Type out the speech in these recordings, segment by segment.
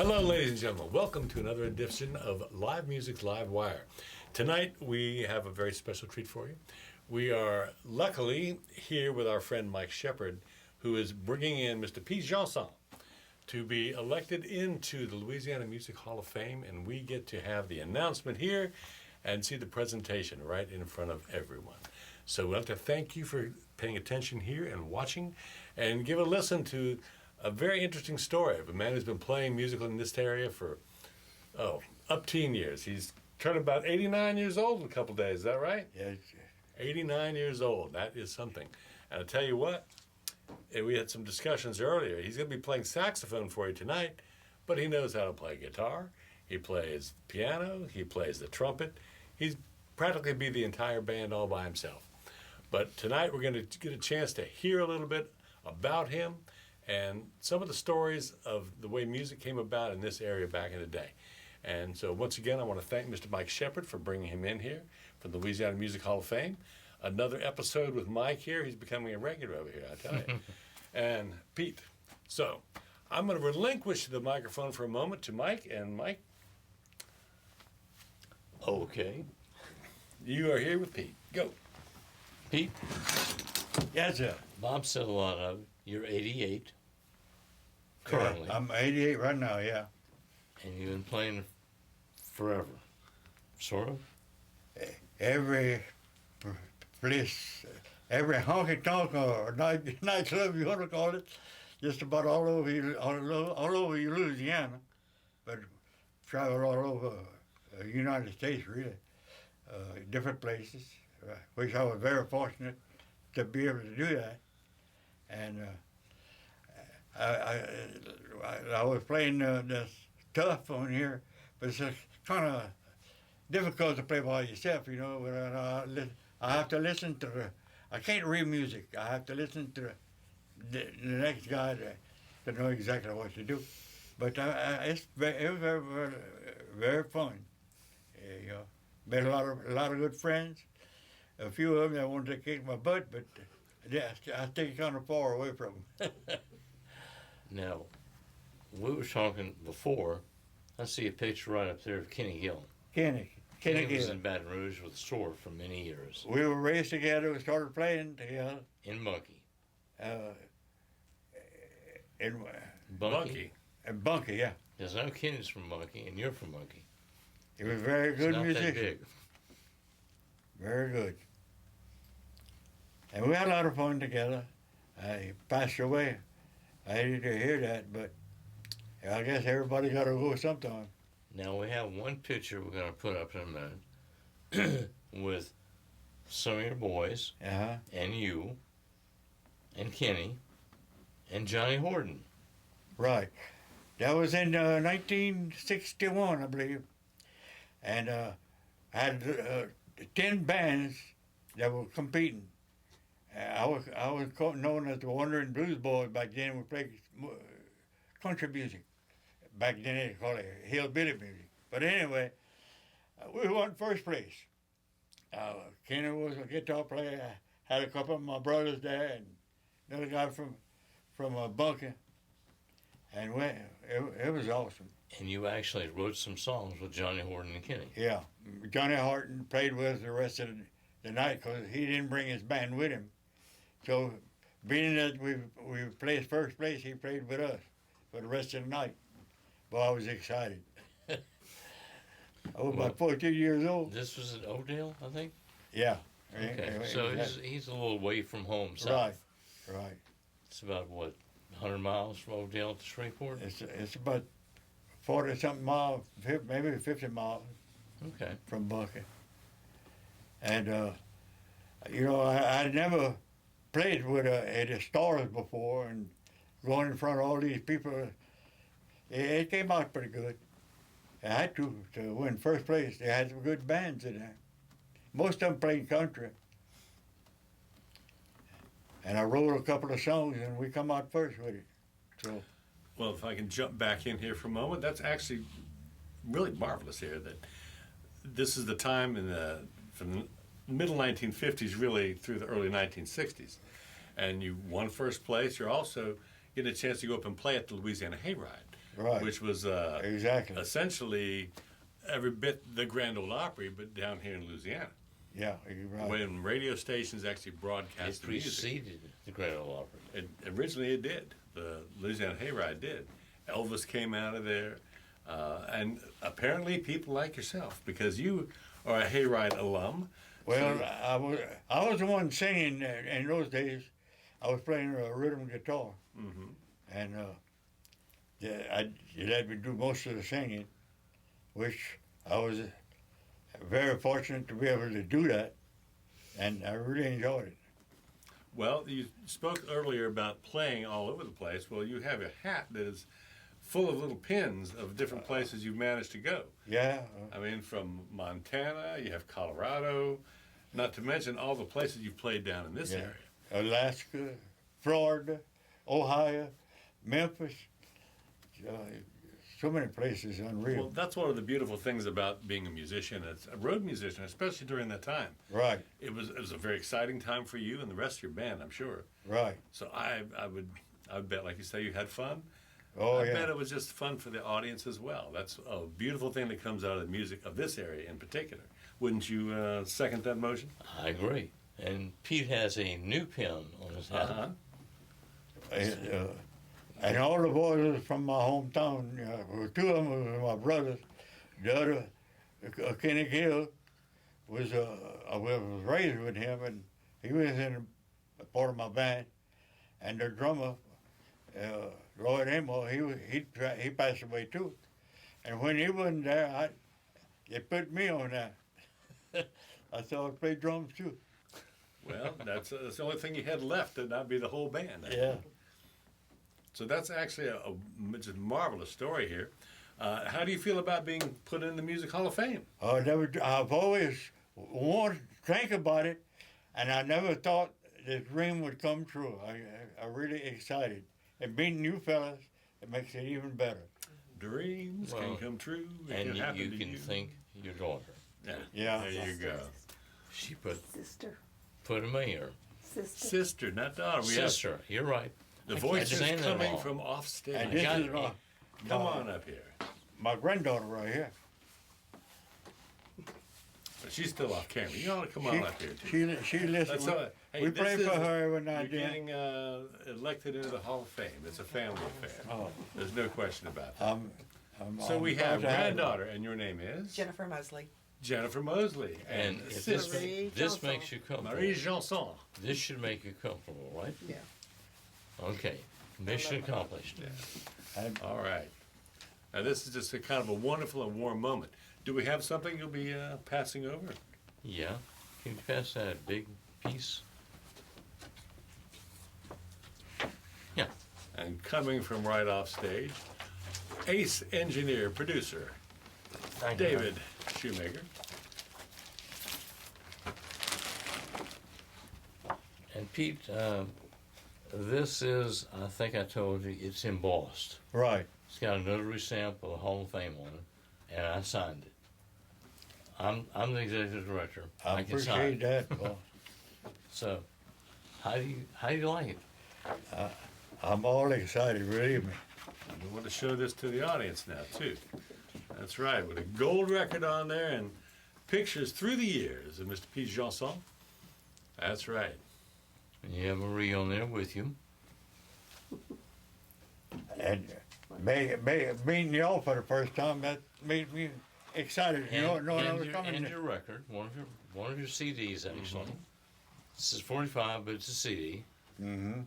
Hello, ladies and gentlemen. Welcome to another edition of Live Music's LiveWire. Tonight, we have a very special treat for you. We are luckily here with our friend Mike Shepard, who is bringing in Mr. Pete Jeannsone to be elected into the Louisiana Music Hall of Fame, and we get to have the announcement here and see the presentation right in front of everyone. So we'd like to thank you for paying attention here and watching, and give a listen to a very interesting story of a man who's been playing music in this area for, up teen years. He's turned about 89 years old in a couple days, is that right? Yes. 89 years old, that is something. And I'll tell you what, we had some discussions earlier. He's going to be playing saxophone for you tonight, but he knows how to play guitar. He plays piano, he plays the trumpet. He's practically be the entire band all by himself. But tonight we're going to get a chance to hear a little bit about him and some of the stories of the way music came about in this area back in the day. And so once again, I want to thank Mr. Mike Shepard for bringing him in here from the Louisiana Music Hall of Fame. Another episode with Mike here. He's becoming a regular over here, I tell you. And Pete. So I'm going to relinquish the microphone for a moment to Mike. And Mike. Okay. You are here with Pete. Go. Pete, Yes, sir. Bob said a lot of it. You're 88 currently, Yeah, I'm 88 right now, yeah. and you've been playing forever, sort of. Every place, every honky-tonk or nightclub you want to call it, just about all over Louisiana, but travel all over the United States, really, different places, which I was very fortunate to be able to do that. And I was playing this tough on here, but it's kind of difficult to play by yourself, you know. I have to listen to I can't read music. I have to listen to the next guy to know exactly what to do. But it was very, very, very fun. You know, made a lot of good friends. A few of them that wanted to kick my butt, but yeah, I stay kind of far away from them. Now, we were talking before. I see a picture right up there of Kenny Gill. Kenny Kenny was Gill. in Baton Rouge with Store for many years. We were raised together. We started playing together. In Bunkie. In Bunkie. Bunkie, yeah. There's no Kenny's from Bunkie, and you're from Bunkie. He was a very It's good not musician. that big. Very good. And we had a lot of fun together. He passed away. I hated to hear that, but I guess everybody got to go sometime. Now, we have one picture we're going to put up in a minute with some of your boys, Uh-huh. and you, and Kenny, and Johnny Horton. Right. That was in 1961, I believe. And I had 10 bands that were competing. I was known as the Wandering Blues Boys back then. We played country music. Back then they called it hillbilly music. But anyway, we won first place. Kenny was a guitar player. I had a couple of my brothers there, and another guy from Bunkie. And it was awesome. And you actually wrote some songs with Johnny Horton and Kenny. Yeah, Johnny Horton played with us the rest of the night because he didn't bring his band with him. So, being that we placed first place, he played with us for the rest of the night. Well, I was excited. I was about 14 years old. This was at Oakdale, I think? Yeah. Okay, so he's a little away from home south. Right. It's about, 100 miles from Oakdale to Shreveport? It's about 40-something miles, maybe 50 miles Okay. from Bunkie. And, I never played with at the stars before, and going in front of all these people, it came out pretty good. I had to win first place. They had some good bands in there. Most of them played country. And I wrote a couple of songs, and we come out first with it. So, Well, if I can jump back in here for a moment, that's actually really marvelous here. That this is the time from the middle 1950s, really through the early 1960s, and you won first place. You're also getting a chance to go up and play at the Louisiana Hayride. Right. which was Exactly. essentially every bit the Grand Ole Opry, but down here in Louisiana. Yeah, you're right. When radio stations actually broadcast It the music. preceded the Grand Ole Opry. Originally it did. The Louisiana Hayride did. Elvis came out of there. And apparently people like yourself, because you are a Hayride alum. Well, I was the one singing in those days. I was playing a rhythm guitar, and you let me do most of the singing, which I was very fortunate to be able to do that, and I really enjoyed it. Well, you spoke earlier about playing all over the place. Well, you have a hat that is full of little pins of different places you've managed to go. Yeah. I mean, from Montana, you have Colorado, not to mention all the places you've played down in this area. Alaska, Florida, Ohio, Memphis, so many places, unreal. Well, that's one of the beautiful things about being a musician, as a road musician, especially during that time. Right, It was a very exciting time for you and the rest of your band, I'm sure. right. So I would bet, like you say, you had fun. Oh, I yeah. bet it was just fun for the audience as well. That's a beautiful thing that comes out of the music of this area in particular. Wouldn't you second that motion? I agree. And Pete has a new pin on his hat. And all the boys from my hometown, well, two of them were my brothers. The other, Kenny Gill, I was raised with him, and he was in a part of my band. And the drummer, Lloyd Amo, he passed away too. And when he wasn't there, they put me on that. I thought I'd play drums too. Well, that's the only thing you had left to not be the whole band. Yeah. So that's actually a just marvelous story here. How do you feel about being put in the Music Hall of Fame? I've always wanted to think about it, and I never thought the dream would come true. I'm really excited. And meeting you fellas, it makes it even better. Dreams can come true. It And can happen you to can you. thank your daughter. Yeah. There you go. She Sister. put him here. Sister. Sister, not daughter. We Sister, you're right. have the I voice is can't say coming that all. from off stage. And this got is it. Come on up here. my granddaughter right here. But she's still off camera. You ought to come on up here too. She listens. That's all right. Hey, We this pray for is- her every now You're and then. getting elected into the Hall of Fame. It's a family affair. Oh, There's no question about that. So I'm we proud have to her. granddaughter, and your name is? Jennifer Mosley. Jennifer Mosley. And if sister, Marie this Jeannsone. makes you comfortable, Marie Jeannsone. this should make you comfortable, right? Yeah. Okay. Mission accomplished. And All right. Now this is just a kind of a wonderful and warm moment. Do we have something you'll be passing over? Yeah. Can you pass that big piece? Yeah. And coming from right off stage, ace engineer, producer, Thank you. David Shoemaker. And Pete, this is, I think I told you, it's embossed. right. It's got a notary stamp of the Hall of Fame on it, and I signed it. I'm the executive director. I can sign. appreciate that. Well, So, how do you like it? I'm all excited, believe me. We want to show this to the audience now too. That's right, with a gold record on there and pictures through the years of Mr. Pete Jeannsone. That's right. And you have Marie on there with you. And meeting y'all for the first time, that made me excited. You know, knowing I was coming. And your record, one of your CDs actually. This is 45, but it's a CD. Mm-hmm.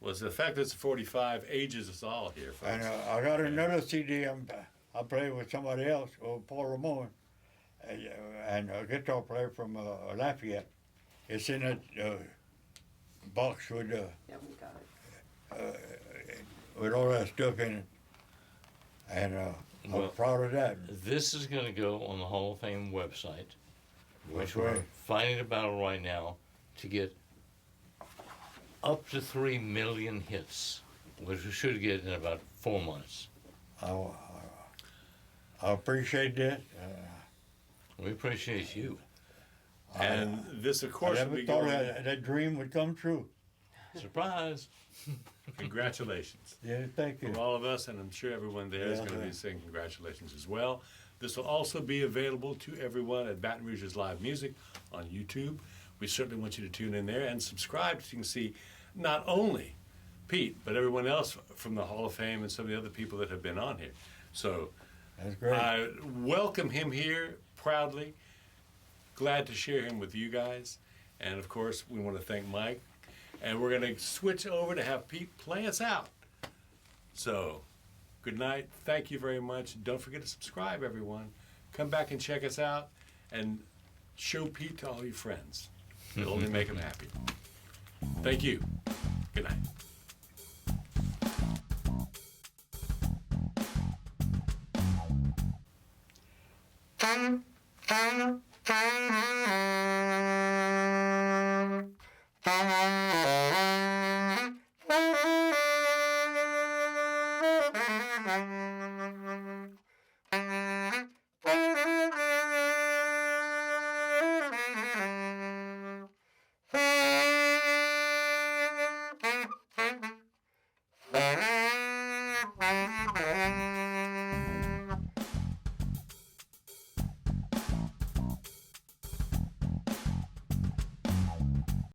Well, it's the fact that it's 45 ages us all here, folks. And I got another CD I played with somebody else, Paul Ramon, and a guitar player from Lafayette. It's in that box with Yeah, we got it. with all that stuff in it. And Well, I'm proud of that. This is going to go on the Hall of Fame website, which That's we're right. fighting a battle right now to get up to 3 million hits, which we should get in about 4 months. I appreciate that. We appreciate you. And this, of I course, will never be thought going. that dream would come true. Surprise. Congratulations. Yeah, thank you. From all of us, and I'm sure everyone there is Yeah, going to yeah. be saying congratulations as well. This will also be available to everyone at Baton Rouge's Live Music on YouTube. We certainly want you to tune in there and subscribe so you can see not only Pete, but everyone else from the Hall of Fame and some of the other people that have been on here. So That's great. I welcome him here proudly. Glad to share him with you guys. And of course, we want to thank Mike. And we're going to switch over to have Pete play us out. So, good night. Thank you very much. Don't forget to subscribe, everyone. Come back and check us out and show Pete to all your friends. It'll only make them happy. Thank you. Good night. Thank you.